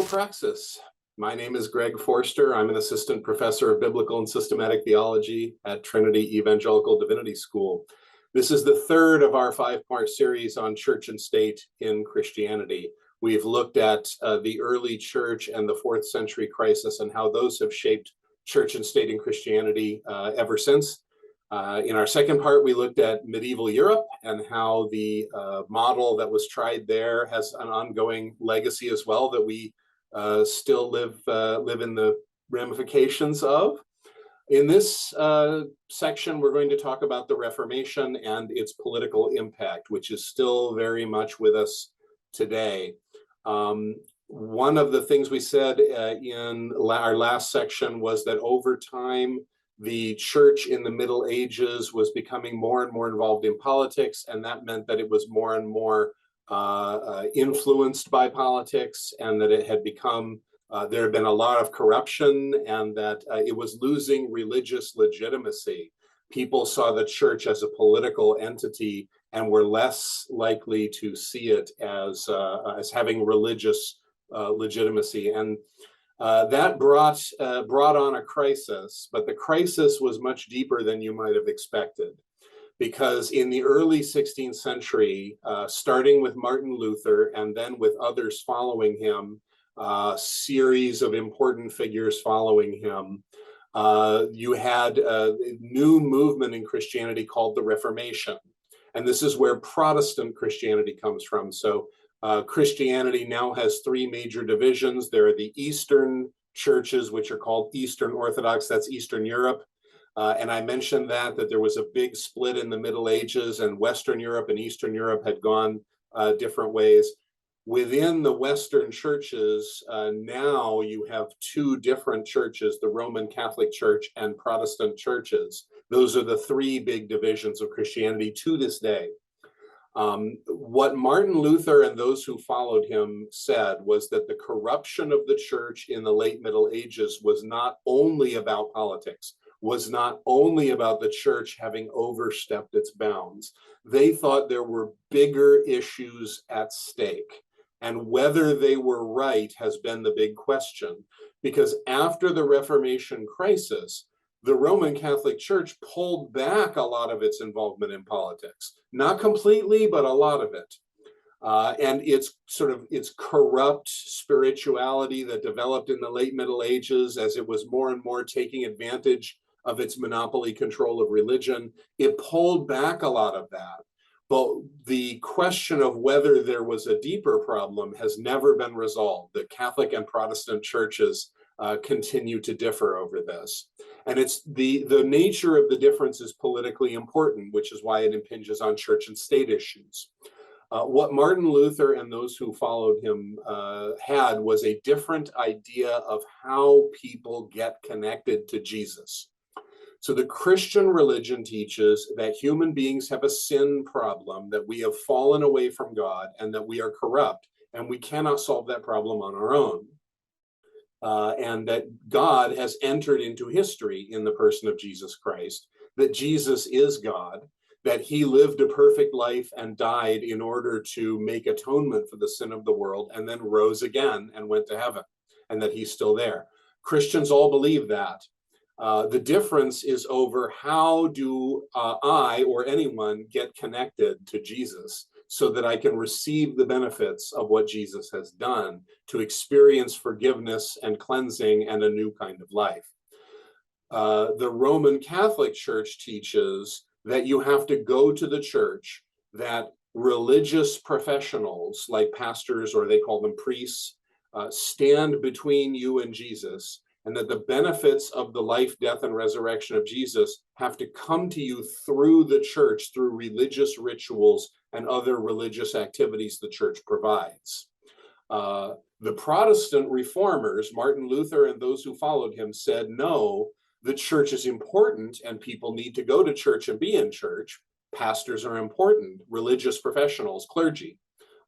Praxis. My name is Greg Forster. I'm an assistant professor of biblical and systematic theology at Trinity Evangelical Divinity School. This is the third of our five-part series on church and state in Christianity. We've looked at the early church and the 4th century crisis and how those have shaped church and state in Christianity ever since. In our second part, we looked at medieval Europe and how the model that was tried there has an ongoing legacy as well that we still live in the ramifications of. In this section, we're going to talk about the Reformation and its political impact, which is still very much with us today. One of the things we said in our last section was that over time, the church in the Middle Ages was becoming more and more involved in politics, and that meant that it was more and more influenced by politics, and that it had become, there had been a lot of corruption, and that it was losing religious legitimacy. People saw the church as a political entity and were less likely to see it as having religious legitimacy. And that brought on a crisis, but the crisis was much deeper than you might have expected. Because in the early 16th century, starting with Martin Luther and then with others following him, series of important figures following him, you had a new movement in Christianity called the Reformation. And this is where Protestant Christianity comes from. So Christianity now has three major divisions. There are the Eastern churches, which are called Eastern Orthodox, that's Eastern Europe. And I mentioned that there was a big split in the Middle Ages, and Western Europe and Eastern Europe had gone different ways. Within the Western churches, now you have two different churches, the Roman Catholic Church and Protestant churches. Those are the three big divisions of Christianity to this day. What Martin Luther and those who followed him said was that the corruption of the church in the late Middle Ages was not only about politics, was not only about the church having overstepped its bounds. They thought there were bigger issues at stake. And whether they were right has been the big question. Because after the Reformation crisis, the Roman Catholic Church pulled back a lot of its involvement in politics. Not completely, but a lot of it. And its corrupt spirituality that developed in the late Middle Ages as it was more and more taking advantage of its monopoly control of religion, it pulled back a lot of that. But the question of whether there was a deeper problem has never been resolved. The Catholic and Protestant churches continue to differ over this. And it's the nature of the difference is politically important, which is why it impinges on church and state issues. What Martin Luther and those who followed him had was a different idea of how people get connected to Jesus. So the Christian religion teaches that human beings have a sin problem, that we have fallen away from God and that we are corrupt, and we cannot solve that problem on our own. And that God has entered into history in the person of Jesus Christ, that Jesus is God, that he lived a perfect life and died in order to make atonement for the sin of the world, and then rose again and went to heaven, and that he's still there. Christians all believe that. The difference is over how do I or anyone get connected to Jesus so that I can receive the benefits of what Jesus has done to experience forgiveness and cleansing and a new kind of life. The Roman Catholic Church teaches that you have to go to the church, that religious professionals like pastors, or they call them priests, stand between you and Jesus, and that the benefits of the life, death, and resurrection of Jesus have to come to you through the church, through religious rituals and other religious activities the church provides. The Protestant reformers, Martin Luther and those who followed him, said, no, the church is important and people need to go to church and be in church. Pastors are important. Religious professionals, clergy,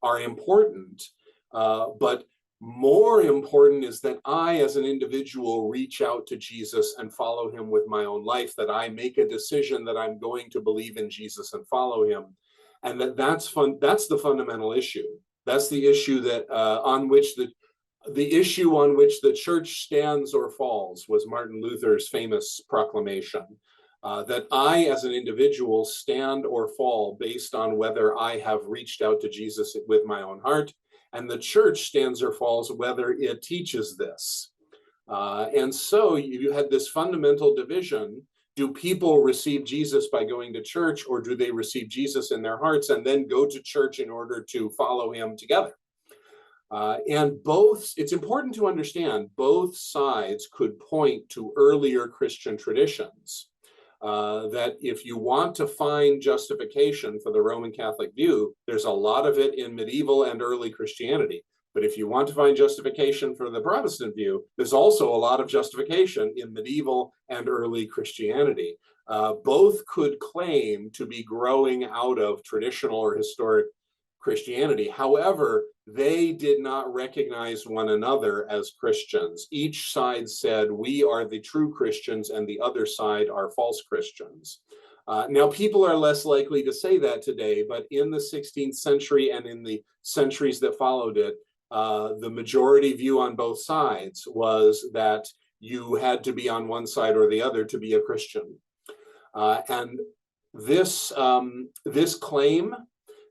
are important. But more important is that I, as an individual, reach out to Jesus and follow him with my own life, that I make a decision that I'm going to believe in Jesus and follow him. And that's the fundamental issue. That's the issue that on which The issue on which the church stands or falls was Martin Luther's famous proclamation that I, as an individual, stand or fall based on whether I have reached out to Jesus with my own heart, and the church stands or falls whether it teaches this. And so you had this fundamental division. Do people receive Jesus by going to church, or do they receive Jesus in their hearts and then go to church in order to follow him together? And both, it's important to understand, both sides could point to earlier Christian traditions. That if you want to find justification for the Roman Catholic view, there's a lot of it in medieval and early Christianity. But if you want to find justification for the Protestant view, there's also a lot of justification in medieval and early Christianity. Both could claim to be growing out of traditional or historic Christianity. However, they did not recognize one another as Christians. Each side said, we are the true Christians and the other side are false Christians. Now, people are less likely to say that today, but in the 16th century and in the centuries that followed it, the majority view on both sides was that you had to be on one side or the other to be a Christian. And this claim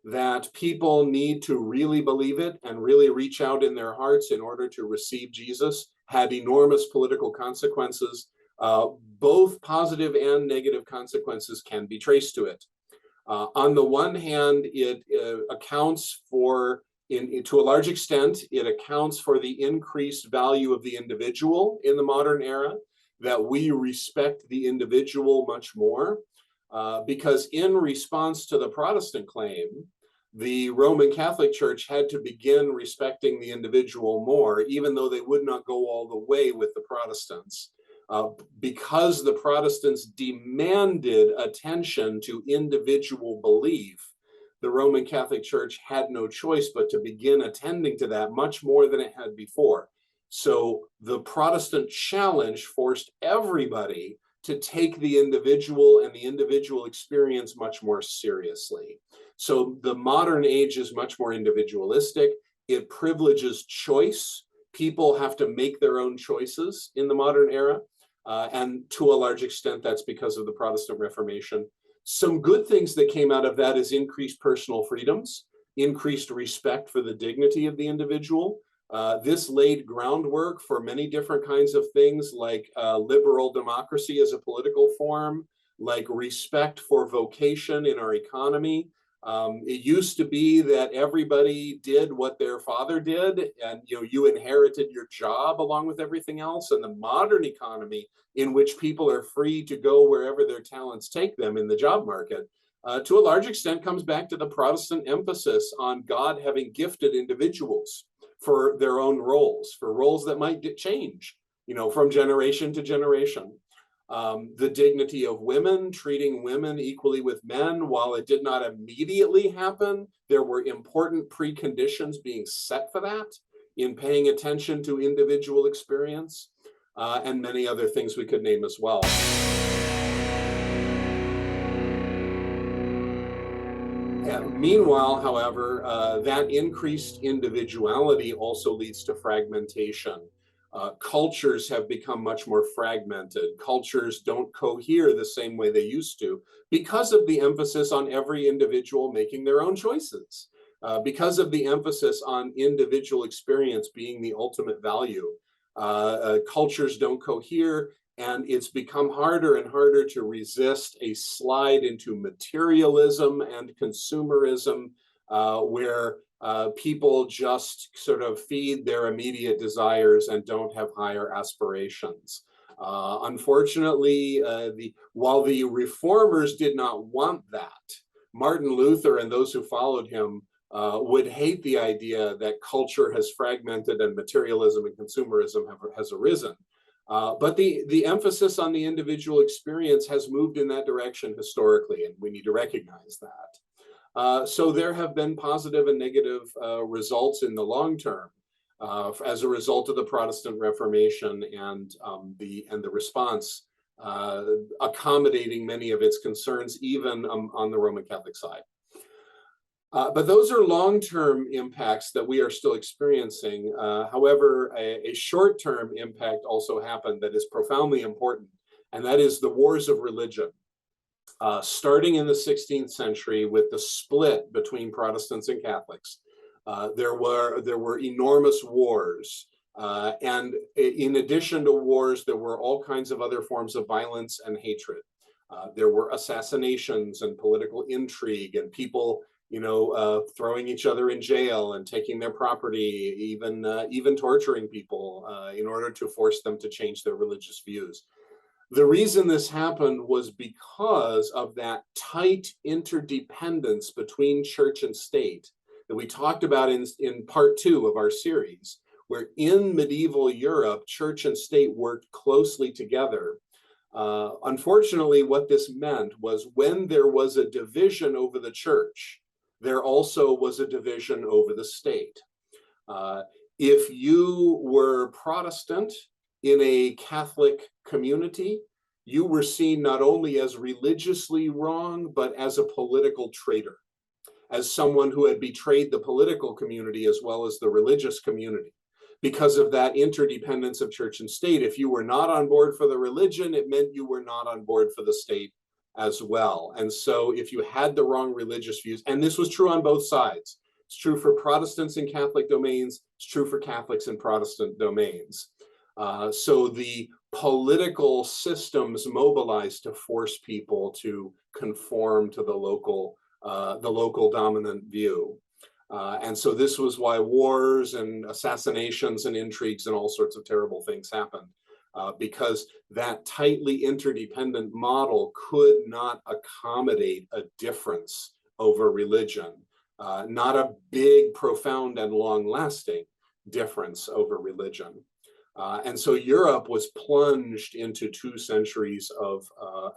that people need to really believe it and really reach out in their hearts in order to receive Jesus had enormous political consequences. Both positive and negative consequences can be traced to it. On the one hand, it accounts for, to a large extent, it accounts for the increased value of the individual in the modern era, that we respect the individual much more. Because in response to the Protestant claim, the Roman Catholic Church had to begin respecting the individual more, even though they would not go all the way with the Protestants. Because the Protestants demanded attention to individual belief, the Roman Catholic Church had no choice but to begin attending to that much more than it had before. So the Protestant challenge forced everybody to take the individual and the individual experience much more seriously. So the modern age is much more individualistic. It privileges choice. People have to make their own choices in the modern era. And to a large extent, that's because of the Protestant Reformation. Some good things that came out of that is increased personal freedoms, increased respect for the dignity of the individual. This laid groundwork for many different kinds of things, like liberal democracy as a political form, like respect for vocation in our economy. It used to be that everybody did what their father did, and you inherited your job along with everything else. And the modern economy, in which people are free to go wherever their talents take them in the job market, to a large extent comes back to the Protestant emphasis on God having gifted individuals for their own roles, for roles that might change, from generation to generation. The dignity of women, treating women equally with men, while it did not immediately happen, there were important preconditions being set for that in paying attention to individual experience, and many other things we could name as well. Meanwhile, however, that increased individuality also leads to fragmentation. Cultures have become much more fragmented. Cultures don't cohere the same way they used to because of the emphasis on every individual making their own choices, because of the emphasis on individual experience being the ultimate value. Cultures don't cohere, and it's become harder and harder to resist a slide into materialism and consumerism, where people just sort of feed their immediate desires and don't have higher aspirations. Unfortunately, while the reformers did not want that, Martin Luther and those who followed him would hate the idea that culture has fragmented and materialism and consumerism has arisen. But the emphasis on the individual experience has moved in that direction historically, and we need to recognize that. So there have been positive and negative results in the long term as a result of the Protestant Reformation and the response accommodating many of its concerns, even on the Roman Catholic side. But those are long-term impacts that we are still experiencing. However, a short-term impact also happened that is profoundly important, and that is the wars of religion. Starting in the 16th century with the split between Protestants and Catholics, there were enormous wars. And in addition to wars, there were all kinds of other forms of violence and hatred. There were assassinations and political intrigue and people, throwing each other in jail and taking their property, even torturing people in order to force them to change their religious views. The reason this happened was because of that tight interdependence between church and state that we talked about in part 2 of our series, where in medieval Europe, church and state worked closely together. Unfortunately, what this meant was when there was a division over the church, there also was a division over the state. If you were Protestant in a Catholic community, you were seen not only as religiously wrong, but as a political traitor, as someone who had betrayed the political community as well as the religious community. Because of that interdependence of church and state, if you were not on board for the religion, it meant you were not on board for the state as well. And so if you had the wrong religious views, and this was true on both sides, it's true for Protestants in Catholic domains, it's true for Catholics in Protestant domains. So the political systems mobilized to force people to conform to the local dominant view. And so this was why wars and assassinations and intrigues and all sorts of terrible things happened, because that tightly interdependent model could not accommodate a difference over religion, not a big, profound, and long-lasting difference over religion. And so Europe was plunged into 2 centuries of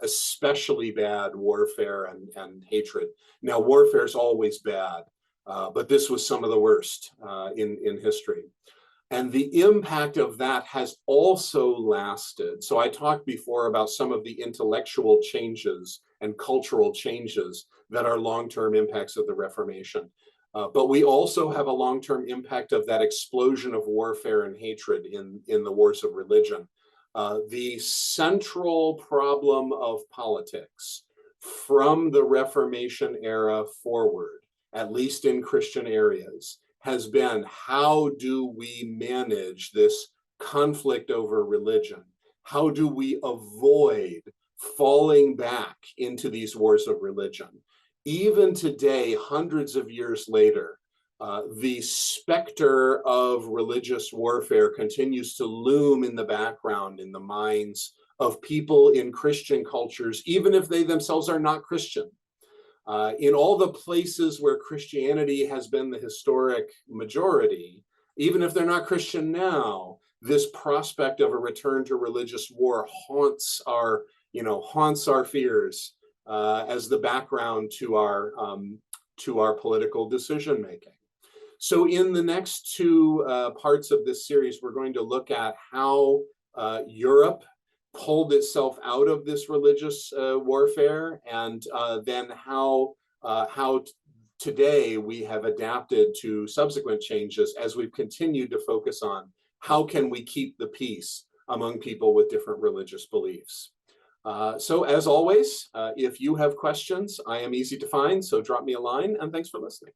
especially bad warfare and hatred. Now, warfare is always bad, but this was some of the worst in history. And the impact of that has also lasted. So I talked before about some of the intellectual changes and cultural changes that are long-term impacts of the Reformation. But we also have a long-term impact of that explosion of warfare and hatred in the wars of religion. The central problem of politics from the Reformation era forward, at least in Christian areas, has been how do we manage this conflict over religion? How do we avoid falling back into these wars of religion? Even today, hundreds of years later, the specter of religious warfare continues to loom in the background in the minds of people in Christian cultures, even if they themselves are not Christian. In all the places where Christianity has been the historic majority, even if they're not Christian now, this prospect of a return to religious war haunts our fears as the background to our political decision making. So in the next 2 parts of this series, we're going to look at how Europe pulled itself out of this religious warfare, and then how today we have adapted to subsequent changes as we've continued to focus on how can we keep the peace among people with different religious beliefs. So as always, if you have questions, I am easy to find, so drop me a line, and thanks for listening.